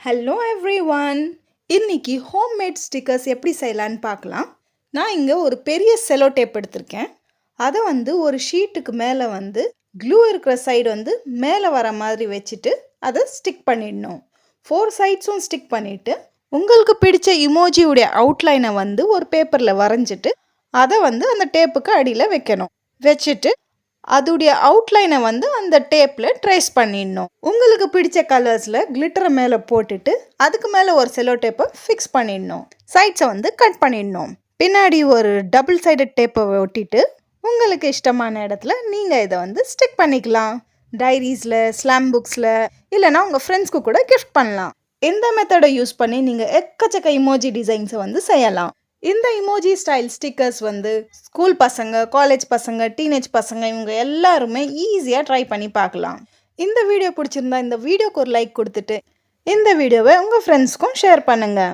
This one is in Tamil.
Hello everyone. இன்னைக்கு ஹோம்மேட் ஸ்டிக்கர்ஸ் எப்படி செய்யலான்னு பார்க்கலாம். நான் இங்கே ஒரு பெரிய செலோ டேப் எடுத்திருக்கேன். அதை ஒரு ஷீட்டுக்கு மேலே க்ளூ இருக்கிற சைடு மேலே வர மாதிரி வச்சுட்டு அதை ஸ்டிக் பண்ணிடணும். 4 சைட்ஸும் ஸ்டிக் பண்ணிவிட்டு உங்களுக்கு பிடிச்ச இமோஜியுடைய அவுட்லைனை ஒரு பேப்பரில் வரைஞ்சிட்டு அதை அந்த டேப்புக்கு அடியில் வைக்கணும். வச்சுட்டு அதுடைய அவுட்லைனை அந்த டேப்பில் ட்ரேஸ் பண்ணிடணும். உங்களுக்கு பிடிச்ச கலர்ஸில் கிளிட்டரை மேலே போட்டுட்டு அதுக்கு மேலே ஒரு செலோ டேப்பை ஃபிக்ஸ் பண்ணிடணும். சைட்ஸை கட் பண்ணிடணும். பின்னாடி ஒரு டபுள் சைடட் டேப்பை ஒட்டிட்டு உங்களுக்கு இஷ்டமான இடத்துல நீங்கள் இதை ஸ்டிக் பண்ணிக்கலாம். டைரிஸில், ஸ்லாம் புக்ஸில், இல்லைனா உங்கள் ஃப்ரெண்ட்ஸ்க்கு கூட கிஃப்ட் பண்ணலாம். இந்த மெத்தடை யூஸ் பண்ணி நீங்கள் எக்கச்சக்க இமோஜி டிசைன்ஸை செய்யலாம். இந்த இமோஜி ஸ்டைல் ஸ்டிக்கர்ஸ் ஸ்கூல் பசங்க, காலேஜ் பசங்க, டீனேஜ் பசங்க இவங்க எல்லாருமே ஈஸியாக ட்ரை பண்ணி பார்க்கலாம். இந்த வீடியோ பிடிச்சிருந்தா இந்த வீடியோக்கு ஒரு லைக் கொடுத்துட்டு இந்த வீடியோவை உங்கள் ஃப்ரெண்ட்ஸ்க்கும் ஷேர் பண்ணுங்கள்.